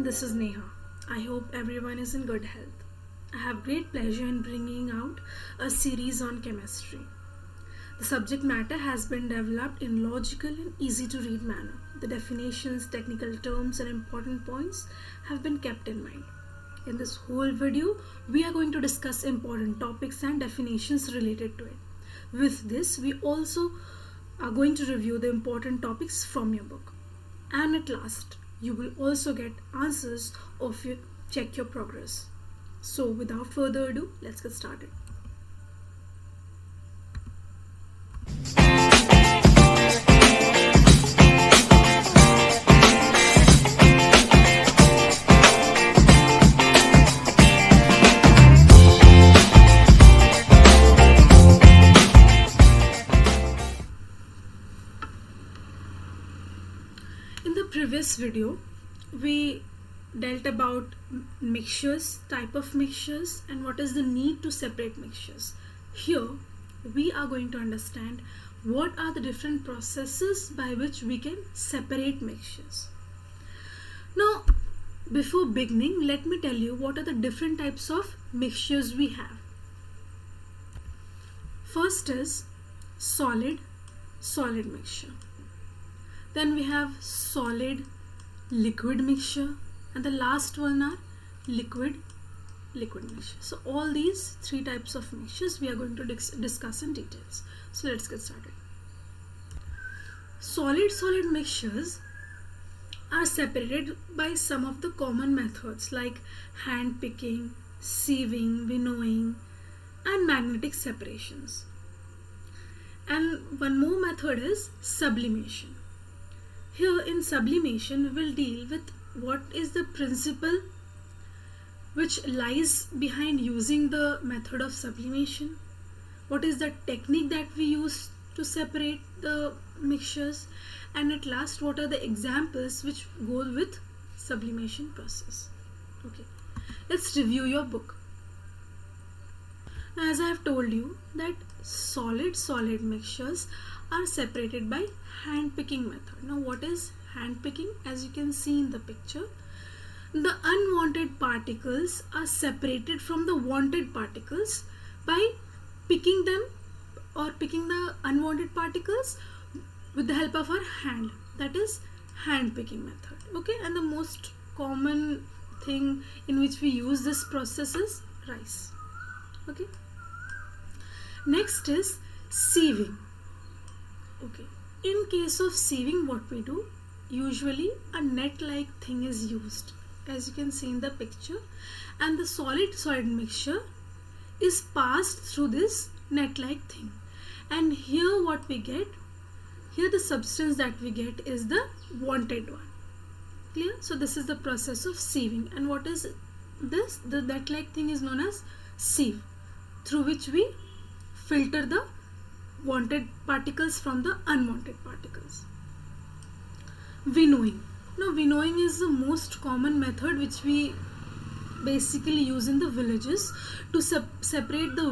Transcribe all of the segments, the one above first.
this is Neha. I hope everyone is in good health. I have great pleasure in bringing out a series on chemistry. The subject matter has been developed in logical and easy to read manner. The definitions, technical terms and important points have been kept in mind. In this whole video, we are going to discuss important topics and definitions related to it. With this, we also are going to review the important topics from your book. And at last, you will also get answers of your check your progress. So without further ado, let's get started. In the previous video, we dealt about mixtures, type of mixtures, and what is the need to separate mixtures. Here, we are going to understand what are the different processes by which we can separate mixtures. Now, before beginning, let me tell you what are the different types of mixtures we have. First is solid mixture. Then we have solid liquid mixture, and the last one are liquid mixture. So all these three types of mixtures we are going to discuss in details. So let's get started. Solid mixtures are separated by some of the common methods like hand picking, sieving, winnowing, and magnetic separations. And one more method is sublimation. Here in sublimation, we will deal with what is the principle which lies behind using the method of sublimation, what is the technique that we use to separate the mixtures, and at last what are the examples which go with sublimation process. Okay, let's review your book. Now, as I have told you that solid mixtures are separated by hand picking method. Now what is hand picking? As you can see in the picture, the unwanted particles are separated from the wanted particles by picking them or picking the unwanted particles with the help of our hand. That is hand picking method. Okay, and the most common thing in which we use this process is rice. Okay, next is sieving. Okay, in case of sieving, what we do, usually a net like thing is used, as you can see in the picture, and the solid mixture is passed through this net like thing, and here what we get, here the substance that we get is the wanted one. Clear? So this is the process of sieving, and what is this? The net like thing is known as sieve, through which we filter the wanted particles from the unwanted particles. Winnowing. Now winnowing is the most common method which we basically use in the villages to separate the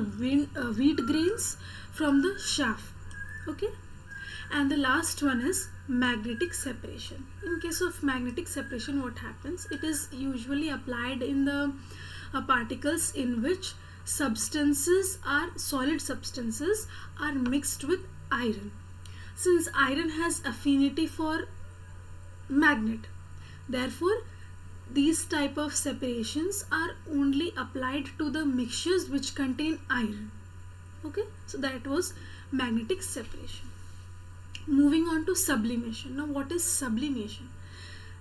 wheat grains from the chaff. Okay, and the last one is magnetic separation. In case of magnetic separation, what happens? It is usually applied in the particles in which solid substances are mixed with iron. Since iron has affinity for magnet, therefore these type of separations are only applied to the mixtures which contain iron. Okay, so that was magnetic separation. Moving on to sublimation. Now what is sublimation?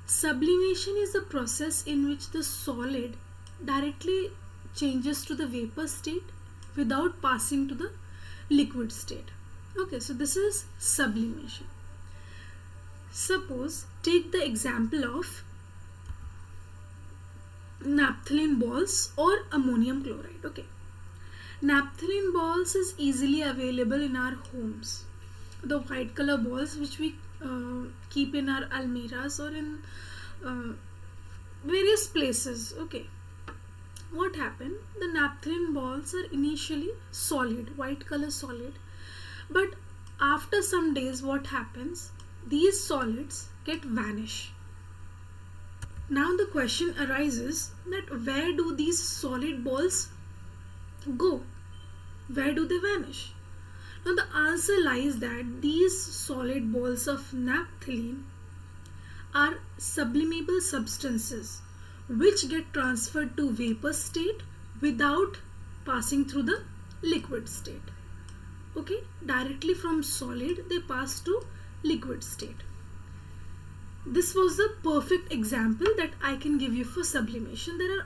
Sublimation is the process in which the solid directly changes to the vapor state without passing to the liquid state. Okay, so this is sublimation. Suppose, take the example of naphthalene balls or ammonium chloride. Okay, naphthalene balls is easily available in our homes. The white color balls which we keep in our almiras or in various places. Okay, what happened? The naphthalene balls are initially solid, white color solid, but after some days what happens? These solids get vanish. Now the question arises that where do these solid balls go? Where do they vanish? Now the answer lies that these solid balls of naphthalene are sublimable substances which get transferred to vapor state without passing through the liquid state. Okay, directly from solid they pass to liquid state. This was the perfect example that I can give you for sublimation. There are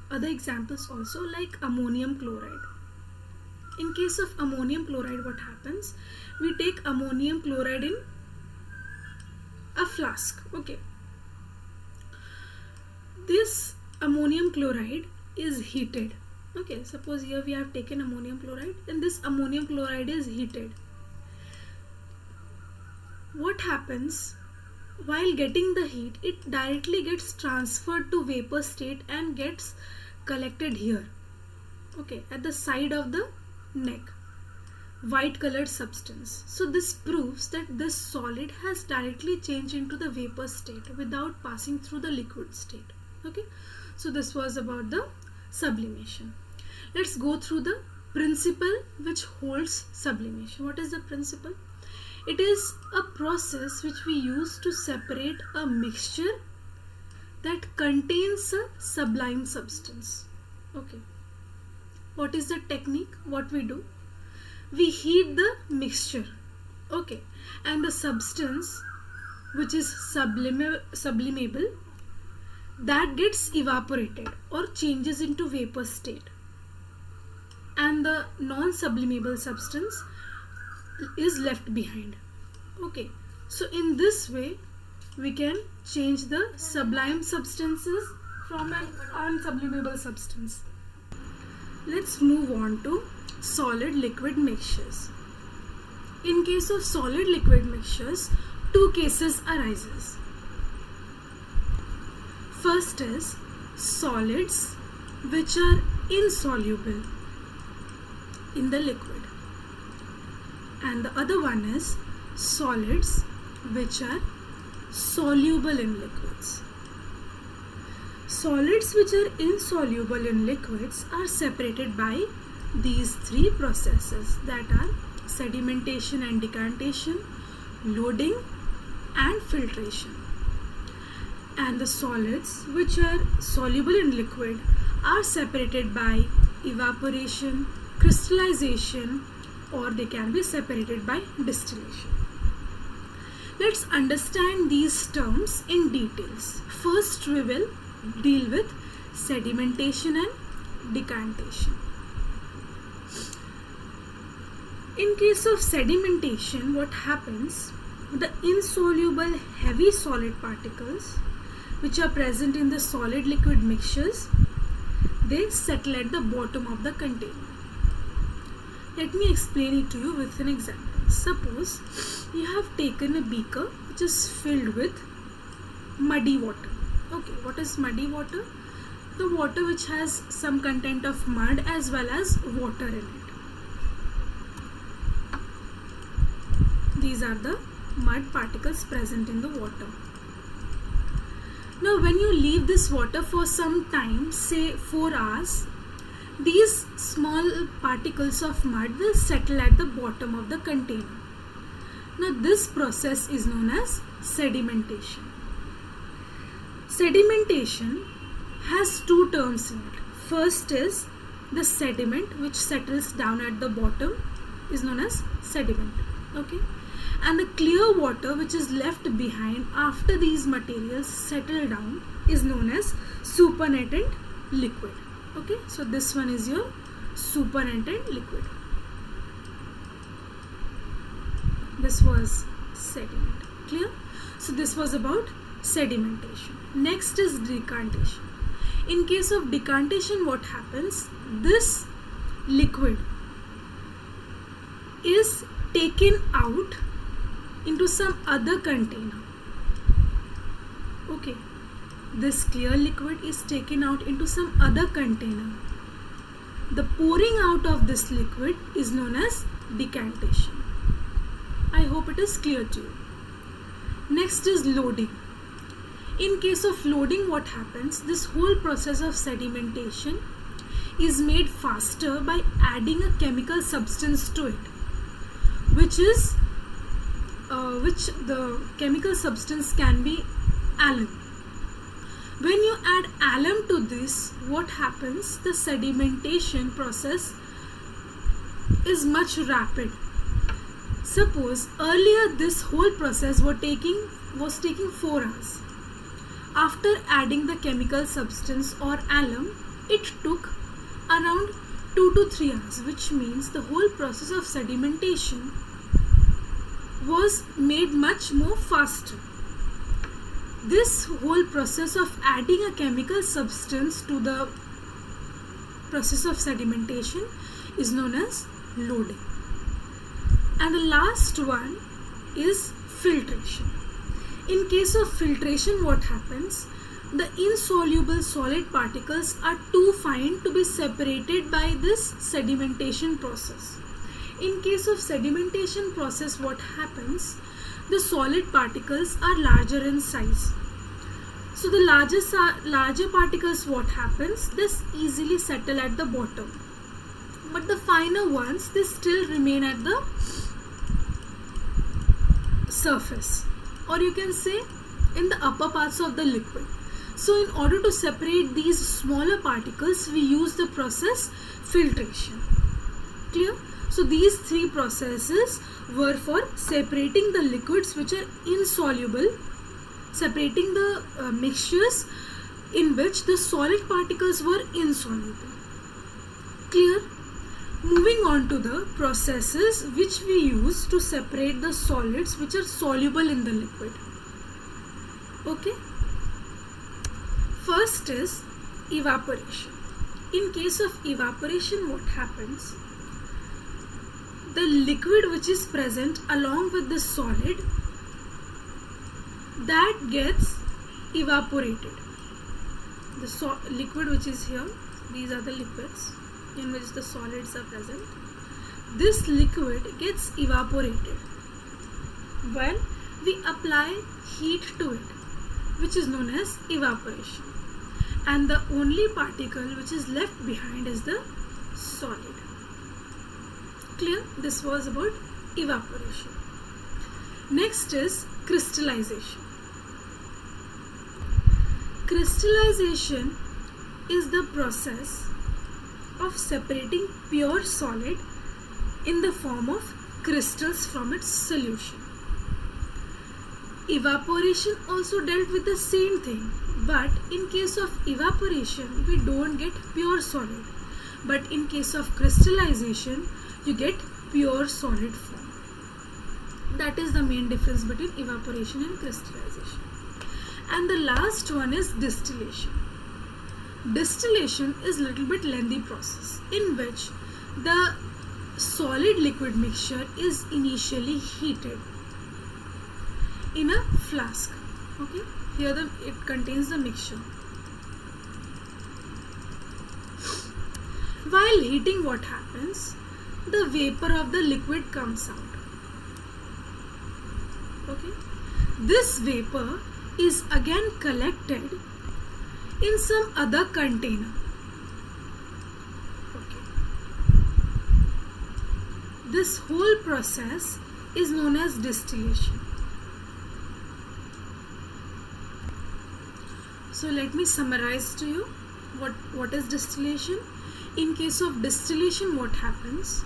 other examples also, like ammonium chloride. In case of ammonium chloride, what happens? We take ammonium chloride in a flask. Okay. This ammonium chloride is heated. Okay, suppose here we have taken ammonium chloride and this ammonium chloride is heated. What happens? While getting the heat, it directly gets transferred to vapor state and gets collected here. Okay, at the side of the neck. White colored substance. So this proves that this solid has directly changed into the vapor state without passing through the liquid state. Okay, so this was about the sublimation. Let's go through the principle which holds sublimation. What is the principle? It is a process which we use to separate a mixture that contains a sublime substance. Okay. What is the technique? What we do? We heat the mixture. Okay. And the substance which is sublimable, that gets evaporated or changes into vapor state. And the non-sublimable substance is left behind. Okay, so in this way we can change the sublime substances from an unsublimable substance. Let's move on to solid liquid mixtures. In case of solid liquid mixtures, two cases arises. First is solids which are insoluble in the liquid. And the other one is solids which are soluble in liquids. Solids which are insoluble in liquids are separated by these three processes, that are sedimentation and decantation, loading and filtration. And the solids which are soluble in liquid are separated by evaporation, crystallization, or they can be separated by distillation. Let's understand these terms in details. First we will deal with sedimentation and decantation. In case of sedimentation, what happens? The insoluble heavy solid particles which are present in the solid liquid mixtures, they settle at the bottom of the container. Let me explain it to you with an example. Suppose you have taken a beaker which is filled with muddy water. Okay, what is muddy water? The water which has some content of mud as well as water in it. These are the mud particles present in the water. Now when you leave this water for some time, say 4 hours, these small particles of mud will settle at the bottom of the container. Now this process is known as sedimentation. Sedimentation has two terms in it. First is the sediment which settles down at the bottom is known as sediment. Okay, and the clear water which is left behind after these materials settle down is known as supernatant liquid. Okay, so this one is your supernatant liquid. This was sediment. Clear? So this was about sedimentation. Next is decantation. In case of decantation, what happens? This liquid is taken out into some other container. Okay, this clear liquid is taken out into some other container. The pouring out of this liquid is known as decantation. I hope it is clear to you. Next is loading. In case of loading, what happens? This whole process of sedimentation is made faster by adding a chemical substance to it, which the chemical substance can be alum. When you add alum to this, what happens? The sedimentation process is much rapid. Suppose earlier this whole process was taking 4 hours. After adding the chemical substance or alum, it took around 2 to 3 hours, which means the whole process of sedimentation was made much more faster. This whole process of adding a chemical substance to the process of sedimentation is known as loading. And the last one is filtration. In case of filtration, what happens? The insoluble solid particles are too fine to be separated by this sedimentation process. In case of sedimentation process, what happens? The solid particles are larger in size. So the larger particles, what happens? This easily settle at the bottom. But the finer ones, they still remain at the surface, or you can say in the upper parts of the liquid. So in order to separate these smaller particles, we use the process filtration. Clear? So these 3 processes were for separating the liquids which are insoluble, separating the mixtures in which the solid particles were insoluble. Clear? Moving on to the processes which we use to separate the solids which are soluble in the liquid. Okay? First is evaporation. In case of evaporation, what happens? The liquid which is present along with the solid, that gets evaporated. The liquid which is here, these are the liquids in which the solids are present. This liquid gets evaporated when we apply heat to it, which is known as evaporation. And the only particle which is left behind is the solid. Clear? This was about evaporation. Next is crystallization. Crystallization is the process of separating pure solid in the form of crystals from its solution. Evaporation also dealt with the same thing, but in case of evaporation we don't get pure solid, but in case of crystallization you get pure solid form. That is the main difference between evaporation and crystallization. And the last one is distillation. Distillation is a little bit lengthy process in which the solid liquid mixture is initially heated in a flask. Okay, here it contains the mixture. While heating, what happens? The vapor of the liquid comes out. Okay, this vapor is again collected in some other container. Okay. This whole process is known as distillation. So let me summarize to you what is distillation. In case of distillation, what happens?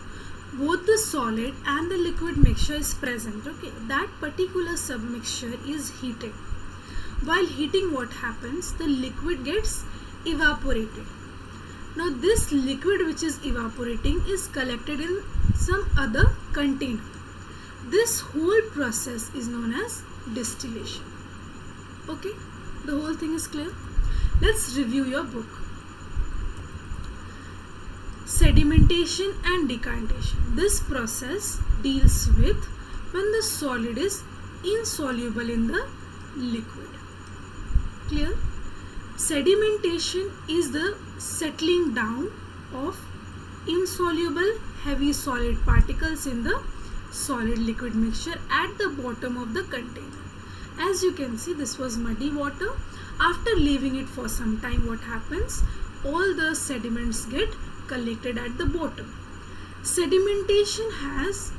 Both the solid and the liquid mixture is present. Okay, that particular submixture is heated. While heating, what happens? The liquid gets evaporated. Now this liquid which is evaporating is collected in some other container. This whole process is known as distillation. Okay, the whole thing is clear. Let's review your book. Sedimentation and decantation. This process deals with when the solid is insoluble in the liquid. Clear? Sedimentation is the settling down of insoluble heavy solid particles in the solid liquid mixture at the bottom of the container. As you can see, this was muddy water. After leaving it for some time, what happens? All the sediments get collected at the bottom. Sedimentation has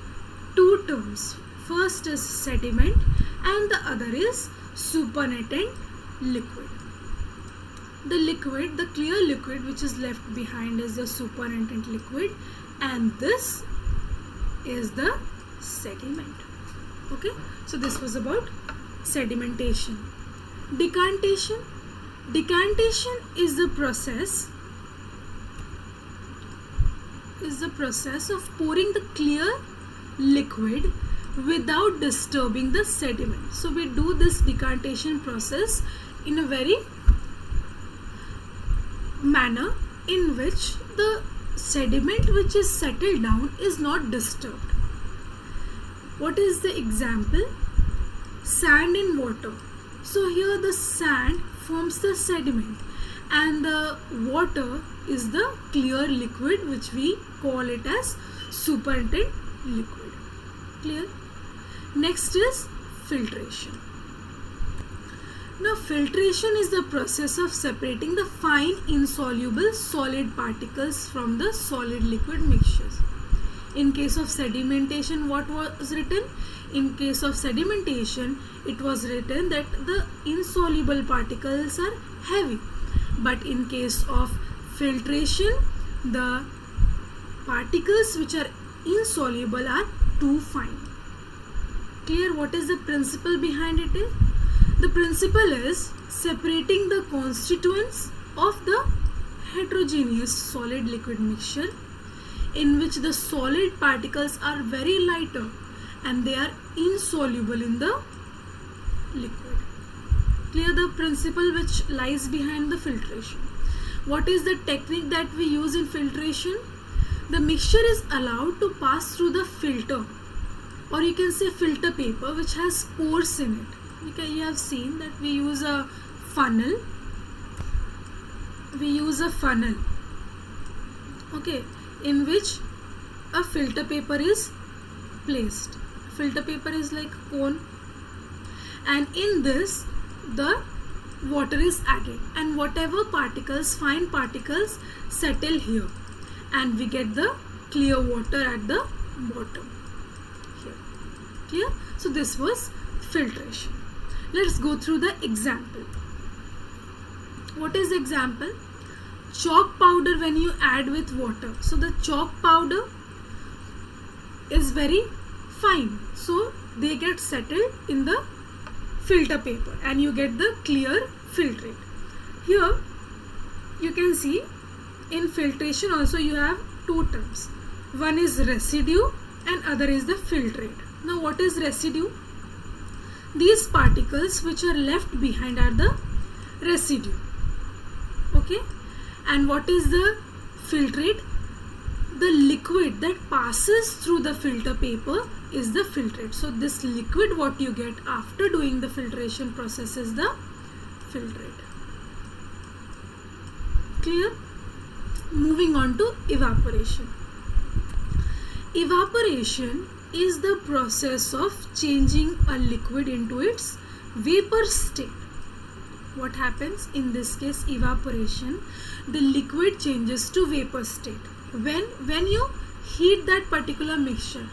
two terms. First is sediment and the other is supernatant liquid. The clear liquid which is left behind is the supernatant liquid, and this is the sediment. Okay, so this was about sedimentation. Decantation. Decantation is the process of pouring the clear liquid without disturbing the sediment. So we do this decantation process in a very manner in which the sediment which is settled down is not disturbed. What is the example? Sand in water. So here the sand forms the sediment and the water is the clear liquid which we call it as supernatant liquid. Clear? Next is filtration. Now filtration is the process of separating the fine insoluble solid particles from the solid liquid mixtures. In case of sedimentation, what was written? In case of sedimentation, it was written that the insoluble particles are heavy. But in case of filtration, the particles which are insoluble are too fine. Clear? What is the principle behind it? The principle is separating the constituents of the heterogeneous solid liquid mixture in which the solid particles are very lighter and they are insoluble in the liquid. Clear the principle which lies behind the filtration. What is the technique that we use in filtration? The mixture is allowed to pass through the filter, or you can say filter paper, which has pores in it. You have seen that we use a funnel. Okay, in which a filter paper is placed. Filter paper is like a cone, and in this the water is added, and whatever particles, fine particles, settle here, and we get the clear water at the bottom here. Clear? So this was filtration. Let's go through the example. What is the example? Chalk powder when you add with water. So the chalk powder is very fine, so they get settled in the filter paper and you get the clear filtrate. Here you can see in filtration also you have two terms. One is residue and other is the filtrate. Now what is residue? These particles which are left behind are the residue. Okay, and what is the filtrate? The liquid that passes through the filter paper is the filtrate. So this liquid what you get after doing the filtration process is the filtrate. Clear? Moving on to evaporation. Evaporation is the process of changing a liquid into its vapor state. What happens in this case? Evaporation, the liquid changes to vapor state when you heat that particular mixture.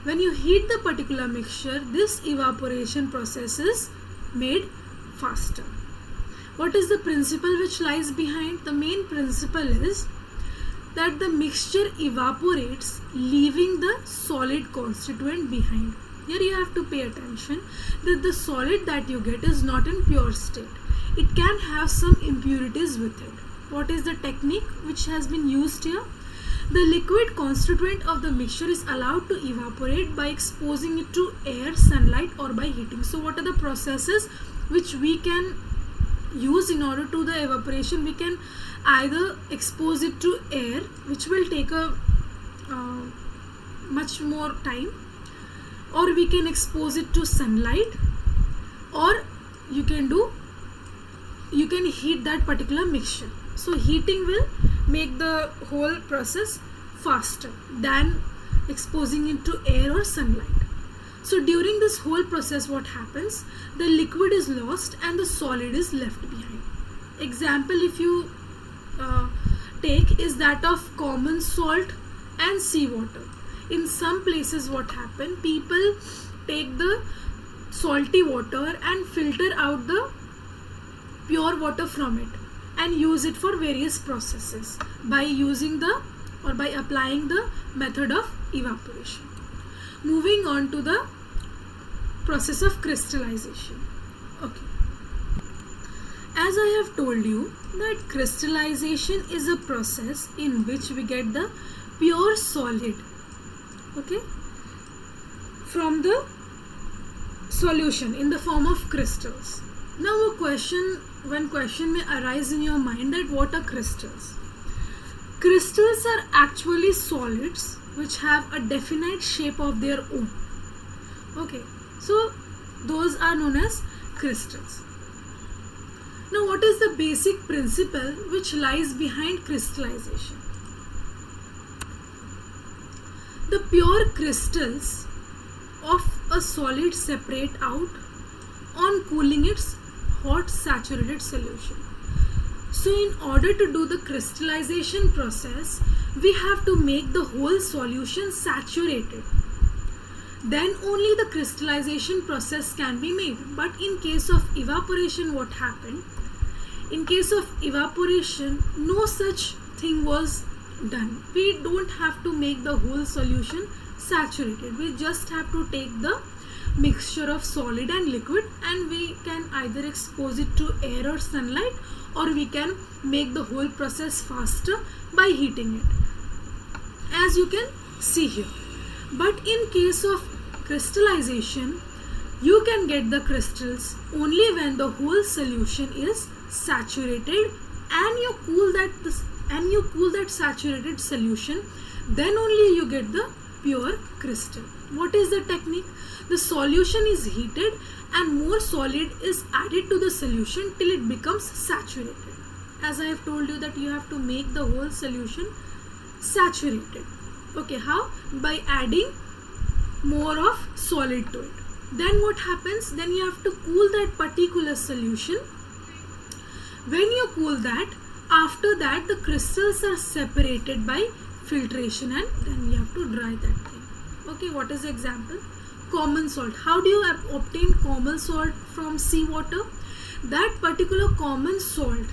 When you heat the particular mixture, this evaporation process is made faster. What is the principle which lies behind? The main principle is that the mixture evaporates, leaving the solid constituent behind. Here you have to pay attention that the solid that you get is not in pure state. It can have some impurities with it. What is the technique which has been used here? The liquid constituent of the mixture is allowed to evaporate by exposing it to air, sunlight, or by heating. So what are the processes which we can use in order to the evaporation? We can either expose it to air, which will take a much more time, or we can expose it to sunlight, or you can heat that particular mixture. So heating will make the whole process faster than exposing it to air or sunlight. So during this whole process, what happens? The liquid is lost and the solid is left behind. Example, if you take, is that of common salt and seawater. In some places what happen, people take the salty water and filter out the pure water from it and use it for various processes by using the or by applying the method of evaporation. Moving on to the process of crystallization. Okay. As I have told you that crystallization is a process in which we get the pure solid, okay, from the solution in the form of crystals. Now one question may arise in your mind, that what are crystals? Crystals are actually solids which have a definite shape of their own. Okay, so those are known as crystals. Now what is the basic principle which lies behind crystallization? The pure crystals of a solid separate out on cooling its hot saturated solution. So in order to do the crystallization process, we have to make the whole solution saturated. Then only the crystallization process can be made. But in case of evaporation, what happened? In case of evaporation, no such thing was done. We don't have to make the whole solution saturated. We just have to take the mixture of solid and liquid, and we can either expose it to air or sunlight, or we can make the whole process faster by heating it, as you can see here. But in case of crystallization, you can get the crystals only when the whole solution is saturated and you cool that saturated solution. Then only you get the pure crystal. What is the technique? The solution is heated and more solid is added to the solution till it becomes saturated. As I have told you that you have to make the whole solution saturated. Okay, how? By adding more of solid to it. Then what happens? Then you have to cool that particular solution. When you cool that, after that the crystals are separated by filtration, and then you have to dry that thing. Okay, what is the example? Common salt. How do you obtain common salt from seawater? That particular common salt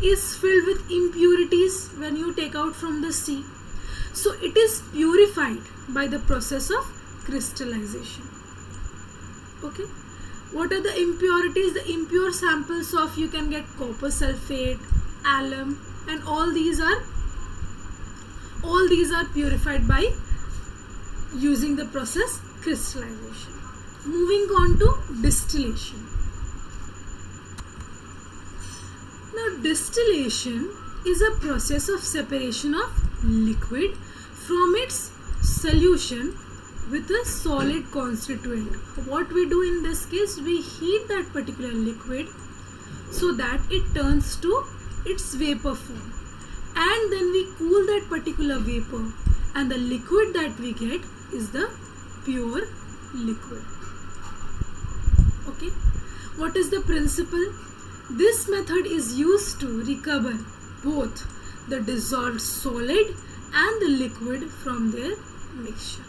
is filled with impurities when you take out from the sea. So it is purified by the process of crystallization. Okay. What are the impurities? The impure samples of, you can get copper sulfate, alum, and all these are purified by using the process crystallization. Moving on to distillation. Now distillation is a process of separation of liquid from its solution with a solid constituent. What we do in this case, we heat that particular liquid so that it turns to its vapor form, and then we cool that particular vapor, and the liquid that we get is the pure liquid. Okay, what is the principle? This method is used to recover both the dissolved solid and the liquid from their mixture.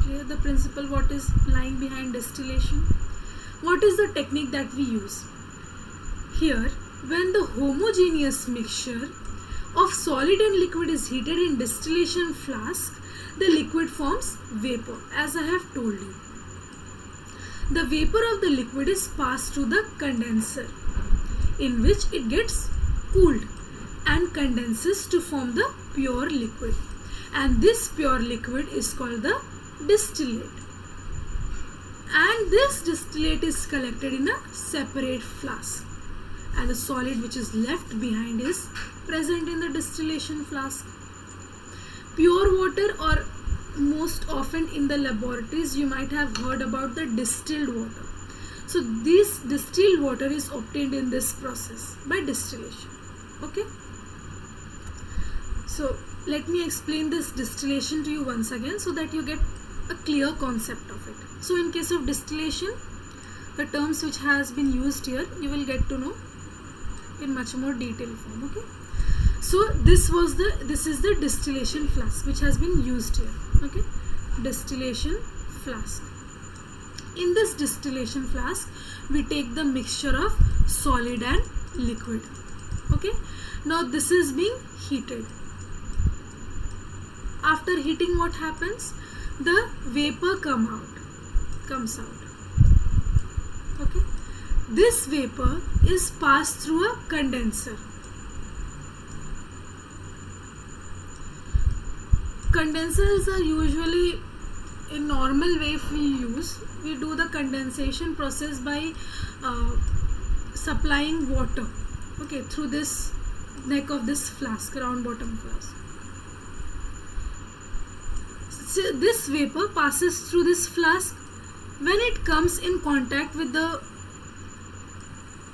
Clear the principle, what is lying behind distillation? What is the technique that we use? Here, when the homogeneous mixture of solid and liquid is heated in distillation flask, the liquid forms vapor, as I have told you. The vapor of the liquid is passed to the condenser, in which it gets cooled and condenses to form the pure liquid, and this pure liquid is called the distillate, and this distillate is collected in a separate flask, and the solid which is left behind is present in the distillation flask. Pure water, or most often in the laboratories you might have heard about the distilled water. So this distilled water is obtained in this process by distillation. Okay, so let me explain this distillation to you once again so that you get a clear concept of it. So in case of distillation, the terms which has been used here you will get to know in much more detailed form. Okay, so this is the distillation flask which has been used here. Okay, distillation flask. In this distillation flask we take the mixture of solid and liquid. Okay, now this is being heated. After heating, what happens? The vapor comes out. Okay, this vapor is passed through a condenser. Condensers are usually in normal way if we use. We do the condensation process by supplying water, okay, through this neck of this flask, round bottom flask. So this vapor passes through this flask. When it comes in contact with the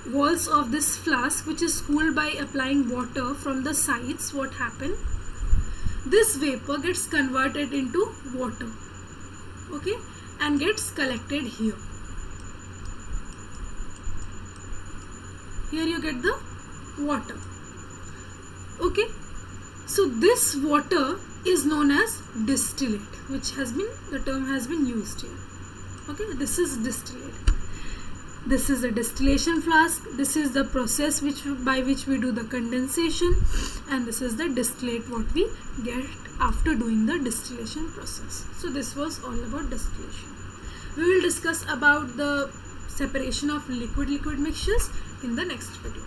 walls of this flask, which is cooled by applying water from the sides, what happens? This vapor gets converted into water, okay, and gets collected here. Here you get the water. Okay, so this water is known as distillate, which has been, the term has been used here. Okay, this is distillate. This is a distillation flask. This is the process by which we do the condensation, and this is the distillate what we get after doing the distillation process. So this was all about distillation. We will discuss about the separation of liquid-liquid mixtures in the next video.